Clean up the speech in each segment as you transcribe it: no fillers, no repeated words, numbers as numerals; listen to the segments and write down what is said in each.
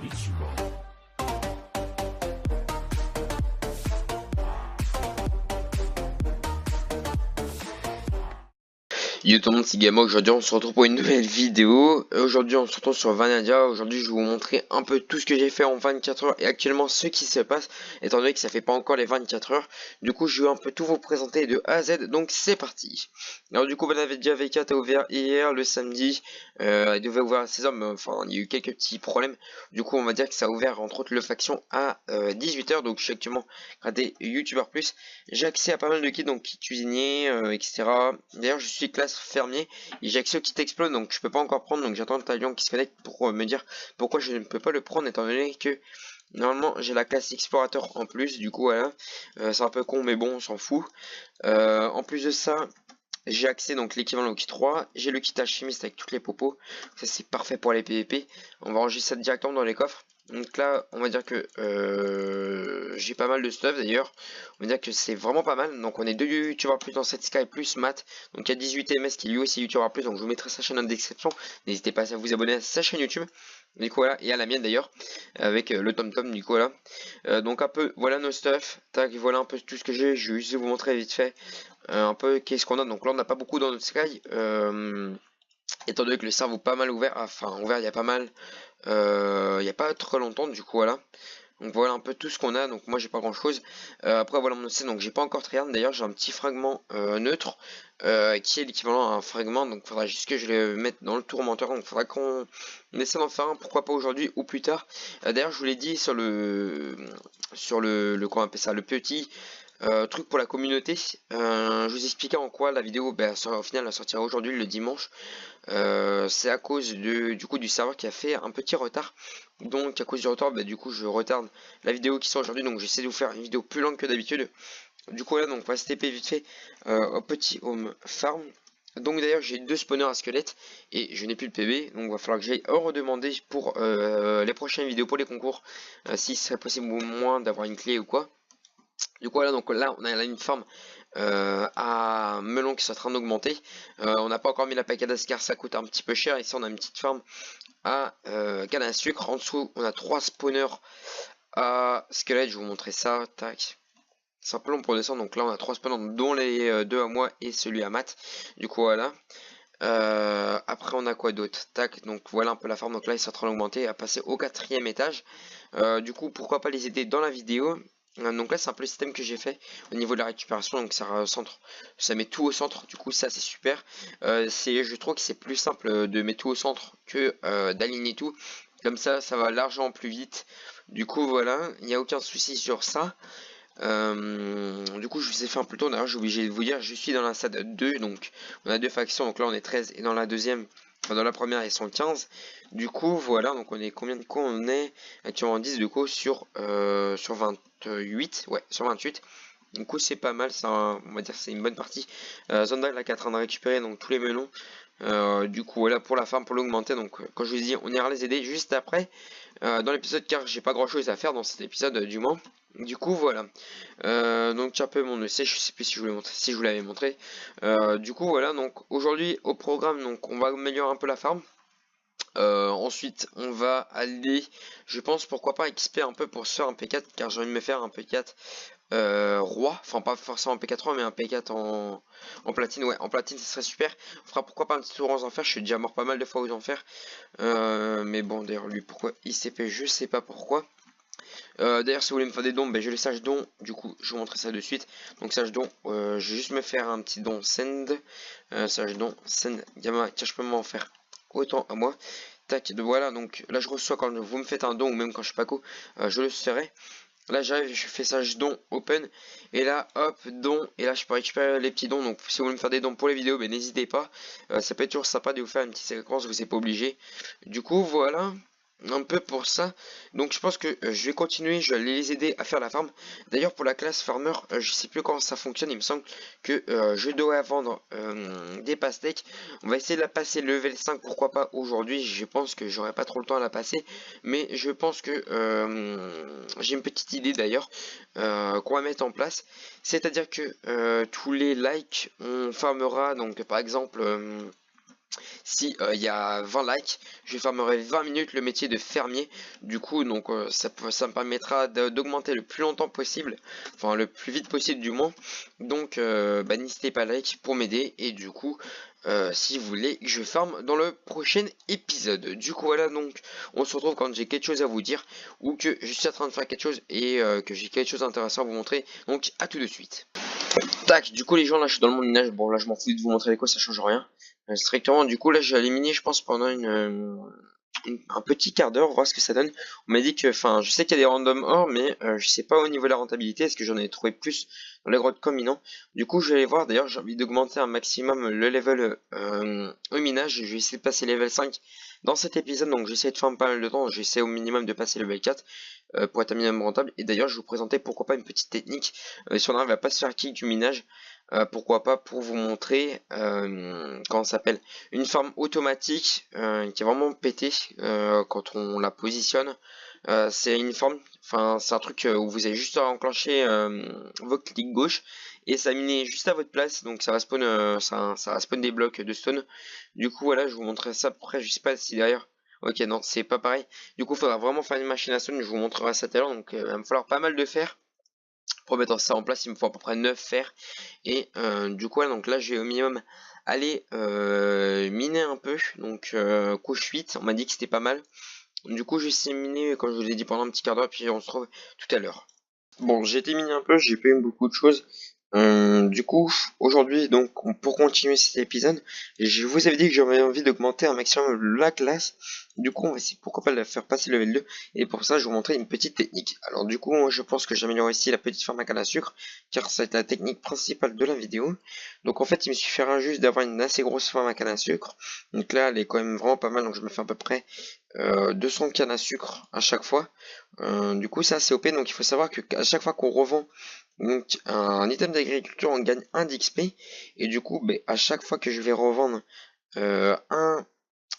Yo tout le monde, c'est Gamma. Aujourd'hui on se retrouve pour une nouvelle vidéo. Aujourd'hui on se retrouve sur Vanilla. Aujourd'hui je vais vous montrer un peu tout ce que j'ai fait en 24 heures et actuellement ce qui se passe, étant donné que ça fait pas encore les 24 heures. Du coup je vais un peu tout vous présenter de A à Z, donc c'est parti. Alors du coup Vanilla V4 a ouvert hier le samedi. Il devait ouvrir à 16h, mais enfin il y a eu quelques petits problèmes. Du coup on va dire que ça a ouvert entre autres le faction à 18h. Donc je suis actuellement gradé YouTuber plus. J'ai accès à pas mal de kits, donc kit cuisinier, etc. D'ailleurs je suis classe fermier et j'ai accès au kit explode, donc je peux pas encore prendre, donc j'attends le talion qui se connecte pour me dire pourquoi je ne peux pas le prendre, étant donné que normalement j'ai la classe explorateur en plus. Du coup voilà, c'est un peu con mais bon on s'en fout. En plus de ça j'ai accès donc l'équivalent au kit 3, j'ai le kit alchimiste avec toutes les popos, ça c'est parfait pour les PVP, on va ranger ça directement dans les coffres. Donc là on va dire que j'ai pas mal de stuff d'ailleurs, on va dire que c'est vraiment pas mal. Donc on est 2 youtubeurs plus dans cette Sky plus Matt, donc il y a 18 MS qui est lui aussi youtubeur plus, donc je vous mettrai sa chaîne en description, n'hésitez pas à vous abonner à sa chaîne YouTube, du coup voilà, et à la mienne d'ailleurs, avec le TomTom du coup voilà. Donc un peu voilà nos stuff, tac, voilà un peu tout ce que j'ai, je vais juste vous montrer vite fait. Un peu qu'est-ce qu'on a. Donc là on n'a pas beaucoup dans notre Sky, étant donné que le cerveau pas mal ouvert, enfin ouvert il y a pas mal, il n'y a pas trop longtemps, du coup voilà. Donc voilà un peu tout ce qu'on a, donc moi j'ai pas grand chose. Après voilà mon OC, donc j'ai pas encore triarne, d'ailleurs j'ai un petit fragment neutre qui est l'équivalent à un fragment, donc il faudra juste que je le mette dans le tourmenteur, donc il faudra qu'on essaie d'en faire un, pourquoi pas aujourd'hui ou plus tard. D'ailleurs je vous l'ai dit sur le comment on appelle ça, le petit truc pour la communauté, je vous expliquais en quoi la vidéo au final elle sortira aujourd'hui le dimanche. C'est à cause du coup du serveur qui a fait un petit retard. Donc à cause du retard, du coup je retarde la vidéo qui sort aujourd'hui. Donc j'essaie de vous faire une vidéo plus longue que d'habitude. Du coup là donc on va se TP vite fait au petit home farm. Donc d'ailleurs j'ai 2 spawners à squelette et je n'ai plus de PB, donc il va falloir que j'aille redemander pour les prochaines vidéos, pour les concours, si ce serait possible ou moins d'avoir une clé ou quoi. Du coup voilà, donc là on a une farm à melon qui est en train d'augmenter. On n'a pas encore mis la pacadasse car ça coûte un petit peu cher. Ici on a une petite farm à canne à sucre. En dessous on a 3 spawners à squelette, je vais vous montrer ça. Tac. C'est un peu long pour descendre, donc là on a 3 spawners dont les 2 à moi et celui à Matt. Du coup voilà. Après on a quoi d'autre? Tac, donc voilà un peu la farm. Donc là ils sont en train d'augmenter, à passer au 4e étage. Du coup pourquoi pas les aider dans la vidéo. Donc là c'est un peu le système que j'ai fait au niveau de la récupération, donc ça recentre, ça met tout au centre, du coup ça c'est super. Je trouve que c'est plus simple de mettre tout au centre que d'aligner tout, comme ça ça va largement plus vite. Du coup voilà, il n'y a aucun souci sur ça. Du coup je vous ai fait un peu le tour, d'ailleurs j'ai obligé de vous dire je suis dans la stade 2, donc on a 2 factions, donc là on est 13 et dans la deuxième, enfin dans la première ils sont 15. Du coup voilà, donc on est combien de coups? On est actuellement 10 de coups sur 28, ouais sur 28. Du coup c'est pas mal, on va dire c'est une bonne partie. Zonda là qui est en train de récupérer donc tous les melons. Du coup voilà pour la farm, pour l'augmenter, donc quand je vous dis on ira les aider juste après dans l'épisode, car j'ai pas grand chose à faire dans cet épisode du moins. Du coup voilà, donc un peu mon EC, je sais plus si je vous l'ai montré, si je vous l'avais montré. Du coup voilà, donc aujourd'hui au programme, donc on va améliorer un peu la farm. Ensuite on va aller, je pense pourquoi pas XP un peu pour se faire un P4, car j'ai envie de me faire un P4 roi, enfin pas forcément un P4 roi mais un P4 en platine. Ouais, en platine ça serait super. On fera pourquoi pas un petit tour aux enfers, je suis déjà mort pas mal de fois aux enfers. Mais bon d'ailleurs lui pourquoi ICP je sais pas pourquoi. D'ailleurs si vous voulez me faire des dons, j'ai le sage don, du coup je vous montrer ça de suite. Donc sage don, je vais juste me faire un petit don send, sage don send gamma, tiens je peux m'en faire autant à moi. Tac, voilà, donc là je reçois quand vous me faites un don ou même quand je suis pas co, je le ferai. Là j'arrive, je fais sage don open et là hop don, et là je peux récupérer les petits dons. Donc si vous voulez me faire des dons pour les vidéos, n'hésitez pas, ça peut être toujours sympa de vous faire une petite séquence, vous n'êtes pas obligé. Du coup voilà un peu pour ça. Donc je pense que je vais continuer, je vais les aider à faire la farm. D'ailleurs pour la classe farmer, je sais plus comment ça fonctionne, il me semble que je dois vendre des pastèques. On va essayer de la passer level 5, pourquoi pas aujourd'hui. Je pense que j'aurai pas trop le temps à la passer, mais je pense que j'ai une petite idée d'ailleurs qu'on va mettre en place. C'est à dire que tous les likes on farmera, donc par exemple si il y a 20 likes, je farmerai 20 minutes le métier de fermier. Du coup, donc ça me permettra d'augmenter le plus longtemps possible, enfin le plus vite possible du moins. Donc bah, n'hésitez pas à like pour m'aider. Et du coup, si vous voulez que je farme dans le prochain épisode. Du coup voilà, donc on se retrouve quand j'ai quelque chose à vous dire ou que je suis en train de faire quelque chose et que j'ai quelque chose d'intéressant à vous montrer. Donc à tout de suite. Tac, du coup les gens là je suis dans le monde minage, bon là je m'en fous de vous montrer les quoi, ça change rien. Strictement, du coup là j'ai éliminé je pense pendant un petit quart d'heure, voir ce que ça donne. On m'a dit que, enfin je sais qu'il y a des random or, mais je sais pas au niveau de la rentabilité, est-ce que j'en ai trouvé plus dans les grottes combinants. Du coup je vais aller voir, d'ailleurs j'ai envie d'augmenter un maximum le level au minage, je vais essayer de passer level 5 dans cet épisode, donc j'essaie de faire pas mal de temps, j'essaie au minimum de passer level 4 pour être un minimum rentable. Et d'ailleurs je vais vous présenter pourquoi pas une petite technique, si on arrive à pas se faire kick du minage, pourquoi pas pour vous montrer comment ça s'appelle, une farm automatique qui est vraiment pétée quand on la positionne. C'est une forme, enfin c'est un truc où vous avez juste à enclencher votre clic gauche et ça miner juste à votre place, donc ça va spawn, ça va spawn des blocs de stone. Du coup voilà, je vous montrerai ça après, je sais pas si derrière. Ok, non, c'est pas pareil. Du coup, il faudra vraiment faire une machine à stone, je vous montrerai ça tout à l'heure, donc il va me falloir pas mal de fer. Pour mettre ça en place, il me faut à peu près 9 fers. Et du coup, donc là, je vais au minimum aller miner un peu. Donc, couche 8, on m'a dit que c'était pas mal. Du coup, je vais essayer de miner, comme je vous l'ai dit, pendant un petit quart d'heure, puis on se retrouve tout à l'heure. Bon, j'ai été miné un peu, j'ai pas eu beaucoup de choses. Du coup, aujourd'hui, donc, pour continuer cet épisode, je vous avais dit que j'avais envie d'augmenter un maximum la classe. Du coup, on va essayer pourquoi pas de la faire passer level 2. Et pour ça, je vais vous montrer une petite technique. Alors, du coup, moi, je pense que j'améliore ici la petite ferme à canne à sucre, car c'est la technique principale de la vidéo. Donc, en fait, il me suffira juste d'avoir une assez grosse ferme à canne à sucre. Donc là, elle est quand même vraiment pas mal, donc je me fais à peu près 200 cannes à sucre à chaque fois. Du coup, c'est assez OP, donc il faut savoir que à chaque fois qu'on revend donc un item d'agriculture, on gagne 1 d'XP. Et du coup, à chaque fois que je vais revendre un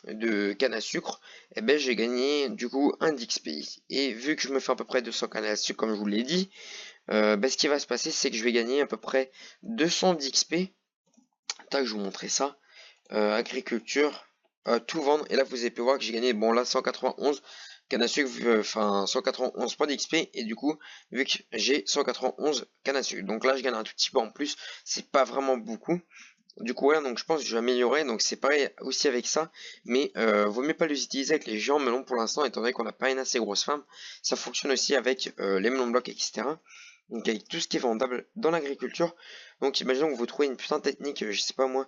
de canne à sucre, et j'ai gagné du coup 1 d'XP. Et vu que je me fais à peu près 200 cannes à sucre, comme je vous l'ai dit, ce qui va se passer, c'est que je vais gagner à peu près 200 d'XP. Tac, je vous montrer ça. Agriculture, tout vendre. Et là, vous avez pu voir que j'ai gagné, bon là, 191 canne à sucre, enfin 191 points d'XP. Et du coup, vu que j'ai 191 canne à sucre, donc là, je gagne un tout petit peu en plus. C'est pas vraiment beaucoup. Du coup, voilà, donc je pense que je vais améliorer. Donc c'est pareil aussi avec ça. Mais vaut mieux pas les utiliser avec les géants melons pour l'instant, étant donné qu'on n'a pas une assez grosse farm. Ça fonctionne aussi avec les melons blocs, etc. Donc avec tout ce qui est vendable dans l'agriculture. Donc imaginons que vous trouvez une putain de technique, je sais pas moi,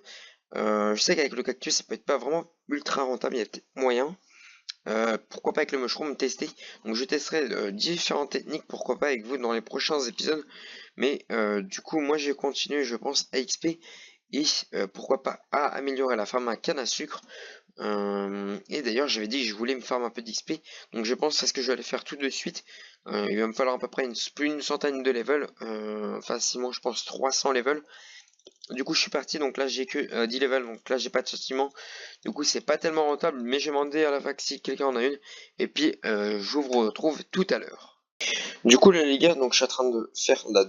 je sais qu'avec le cactus, ça peut être pas vraiment ultra rentable, il y a peut-être moyen. Pourquoi pas avec le mushroom tester. Donc je testerai différentes techniques, pourquoi pas avec vous dans les prochains épisodes. Mais du coup, moi je vais continuer, je pense, à XP. Et pourquoi pas à améliorer la farm à canne à sucre. Et d'ailleurs, j'avais dit que je voulais me farm un peu d'XP. Donc je pense que c'est ce que je vais aller faire tout de suite. Il va me falloir à peu près plus d'une centaine de levels. Facilement, je pense 300 levels. Du coup, je suis parti, donc là j'ai que 10 levels, donc là j'ai pas de châtiment. Du coup, c'est pas tellement rentable, mais je vais demander à la fac si quelqu'un en a une. Et puis, je vous retrouve tout à l'heure. Du coup, là, les gars, donc je suis en train de faire la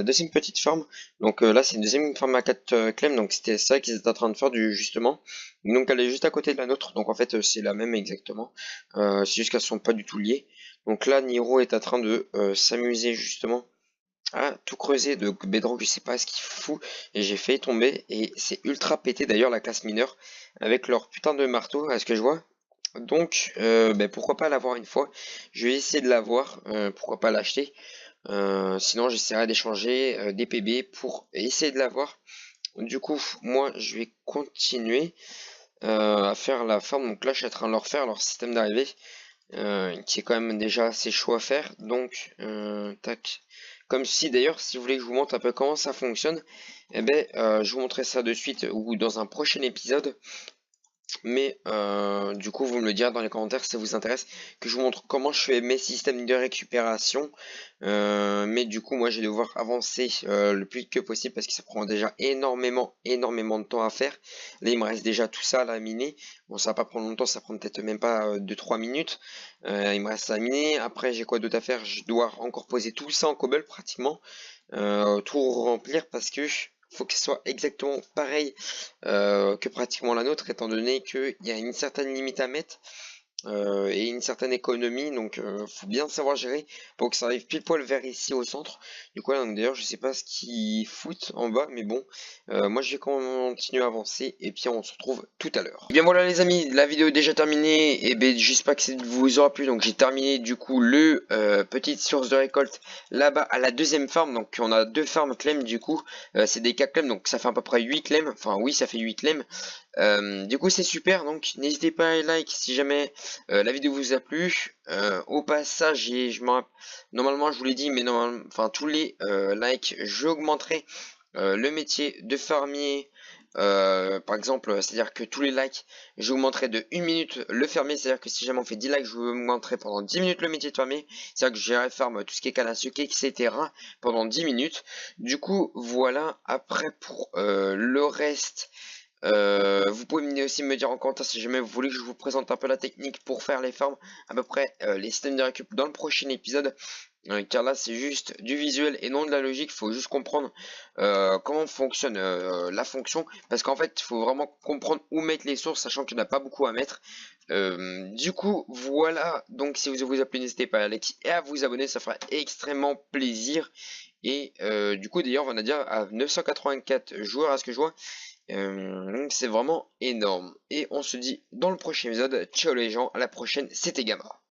deuxième petite farm. Donc là, c'est une deuxième farm à 4 clem, donc c'était ça qu'ils étaient en train de faire justement. Donc elle est juste à côté de la nôtre, donc en fait, c'est la même exactement. C'est juste qu'elles sont pas du tout liées. Donc là, Niro est en train de s'amuser justement tout creuser de bedrock, je sais pas ce qu'il fout, et j'ai fait tomber, et c'est ultra pété d'ailleurs la classe mineure, avec leur putain de marteau, à ce que je vois. Donc, pourquoi pas l'avoir une fois, je vais essayer de l'avoir, pourquoi pas l'acheter, sinon j'essaierai d'échanger des PB pour essayer de l'avoir. Du coup, moi je vais continuer à faire la farm, donc là je suis en train de leur faire leur système d'arrivée, qui est quand même déjà assez chaud à faire, donc tac. Comme si d'ailleurs, si vous voulez que je vous montre un peu comment ça fonctionne, je vous montrerai ça de suite ou dans un prochain épisode. Mais du coup, vous me le direz dans les commentaires si ça vous intéresse, que je vous montre comment je fais mes systèmes de récupération. Mais du coup, moi, je vais devoir avancer le plus vite que possible parce que ça prend déjà énormément de temps à faire. Là, il me reste déjà tout ça là, à miner. Bon, ça va pas prendre longtemps, ça prend peut-être même pas 2-3 minutes. Il me reste ça à miner. Après, j'ai quoi d'autre à faire? Je dois encore poser tout ça en cobble pratiquement. Tout remplir parce que faut que ce soit exactement pareil que pratiquement la nôtre, étant donné qu'il y a une certaine limite à mettre. Et une certaine économie, donc faut bien savoir gérer pour que ça arrive pile poil vers ici au centre. Du coup là, donc d'ailleurs je sais pas ce qu'ils foutent en bas, mais bon, moi je vais continuer à avancer et puis on se retrouve tout à l'heure. Et bien voilà les amis, la vidéo est déjà terminée, et ben j'espère que ça vous aura plu. Donc j'ai terminé du coup le petite source de récolte là-bas à la deuxième farm. Donc on a deux farms clem du coup, c'est des cas clem, donc ça fait à peu près 8 clem, enfin oui ça fait 8 clem. Du coup c'est super, donc n'hésitez pas à like si jamais la vidéo vous a plu. Au passage, normalement je vous l'ai dit, mais normalement, enfin tous les likes, j'augmenterai le métier de fermier. Par exemple, c'est-à-dire que tous les likes, j'augmenterai de 1 minute le fermier, c'est-à-dire que si jamais on fait 10 likes, je augmenterai pendant 10 minutes le métier de fermier, c'est-à-dire que j'irai farm tout ce qui est canne à sucre, etc. pendant 10 minutes. Du coup, voilà, après pour le reste, vous pouvez aussi me dire en commentaire si jamais vous voulez que je vous présente un peu la technique pour faire les farms, à peu près les systèmes de récup dans le prochain épisode. Car là c'est juste du visuel et non de la logique, il faut juste comprendre comment fonctionne la fonction, parce qu'en fait il faut vraiment comprendre où mettre les sources, sachant qu'il n'y en a pas beaucoup à mettre. Du coup voilà, donc si vous vous appelez, n'hésitez pas à liker et à vous abonner, ça fera extrêmement plaisir. Et du coup d'ailleurs on a déjà à 984 joueurs à ce que je vois, donc c'est vraiment énorme. Et on se dit dans le prochain épisode, ciao les gens, à la prochaine, c'était Gamma.